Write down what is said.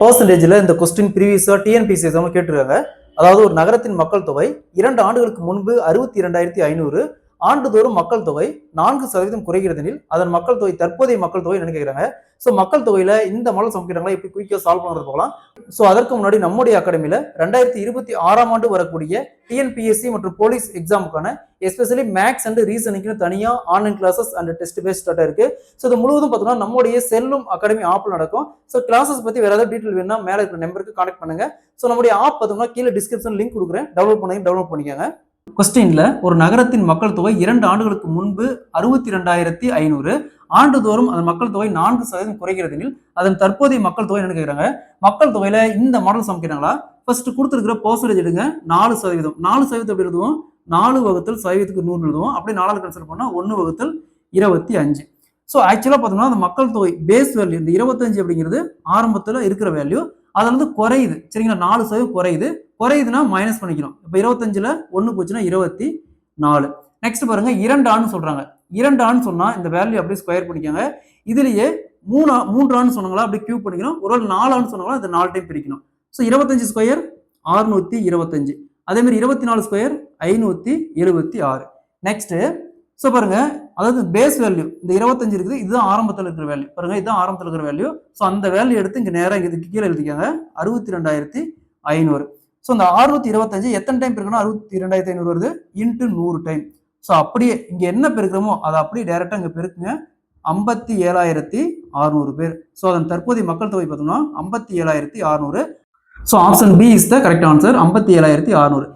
பர்சன்டேஜ்ல இந்த question ப்ரீவியஸா TNPSC exam கேட்டிருக்காங்க. அதாவது ஒரு நகரத்தின் மக்கள் தொகை 2 ஆண்டுகளுக்கு முன்பு 62,500 ஆண்டுதோறும் மக்கள் தொகை 4% குறைகிறதெனில் அதன் மக்கள் தொகை தற்போதைய மக்கள் தொகை என்ன கேட்கிறாங்க. ஸோ மக்கள் தொகையில இந்த மாடல் சம் கேட்டாங்களா எப்படி குயிக்கா சால்வ் பண்ணுறது போகலாம். ஸோ அதற்கு முன்னாடி நம்முடைய அகாடமியில 2026ஆம் ஆண்டு வரக்கூடிய டிஎன்பிஎஸ்சி மற்றும் போலீஸ் எக்ஸாமுக்கான எஸ்பெஷலி மேக்ஸ் அண்ட் ரீசனிங்னு தனியா ஆன்லைன் கிளாஸஸ் அண்ட் டெஸ்ட் பேஸ்ட் ஸ்டார்ட் இருக்கு. ஸோ இது முழுவதும் பார்த்தோம்னா நம்முடைய செல்லும் அகாடமி ஆப்ல நடக்கும். ஸோ கிளாஸஸ் பத்தி வேற ஏதாவது டீட்டெயில் வேணும்னா மேலே இருக்கிற நம்பருக்கு கான்டாக்ட் பண்ணுங்க. ஸோ நம்முடைய ஆப் பார்த்தோம்னா கீழே டிஸ்கிரிப்ஷன் லிங்க் கொடுக்குறேன், டவுன்லோட் பண்ணிக்கோங்க. கொஸ்டின்ல ஒரு நகரத்தின் மக்கள் தொகை 2 ஆண்டுகளுக்கு முன்பு 62,500 ஆண்டுதோறும் அதன் மக்கள் தொகை 4% குறைகிறதெனில் அதன் தற்போதைய மக்கள் தொகை என்ன கேட்கிறாங்க. மக்கள் தொகையில இந்த மாடல் சம் கேட்டாங்களா. ஃபர்ஸ்ட் கொடுத்துருக்கிற பர்சன்டேஜ் எடுங்க. 4%. 4% எப்படி எழுதுவோம்? 4 வகுத்தல் சதவீதத்துக்கு 100 எழுதுவோம். அப்படி 4 கன்சிடர் பண்ணா 1 வகுத்தல் 25. ஸோ ஆக்சுவலா பார்த்தோம்னா அந்த மக்கள் தொகை பேஸ் வேல்யூ இந்த 25 அப்படிங்கிறது ஆரம்பத்தில் இருக்கிற வேல்யூ, அதுல இருந்து குறையுது. சரிங்களா, 4% குறையுது. குறையுதுன்னா மைனஸ் பண்ணிக்கணும். இப்போ 25ல 1 போச்சுன்னா 24. நெக்ஸ்ட் பாருங்க 2 ஆண்டு சொல்றாங்க. 2 ஆண்டு சொன்னா இந்த வேல்யூ அப்படியே ஸ்கொயர் பண்ணிக்கோங்க. இதுலயே 3 ஆண்டு சொன்னாங்களா அப்படியே கியூப் பண்ணிக்கணும். ஒருவேளை 4 ஆண்டு சொன்னாங்களா அதை 4 டைம் பிரிக்கணும். So 25 square 625. அதே மாதிரி 24 ஸ்கொயர் 576. நெக்ஸ்ட் ஸோ பாருங்க, அதாவது பேஸ் வேல்யூ இந்த 25 இருக்குது, இதுதான் ஆரம்பத்தில் இருக்கிற வேல்யூ. பாருங்க இதுதான் ஆரம்பத்தில் இருக்கிற வேல்யூ. ஸோ அந்த வேல்யூ எடுத்து இங்க நேரம் இதுக்கு கீழே எழுதிக்காங்க. 62,500. ஸோ இந்த 625 எத்தனை டைம் பெருக்கணும்? 62,500 வருது இன்ட்டு 100 டைம். ஸோ அப்படியே இங்க என்ன பெருக்கிறோமோ அதை அப்படியே டைரக்டா இங்க பெருக்குங்க. 57,600 பேர். ஸோ அதன் தற்போதைய மக்கள் தொகை பார்த்தோம்னா 57,600. So option B is the correct answer, 57,600.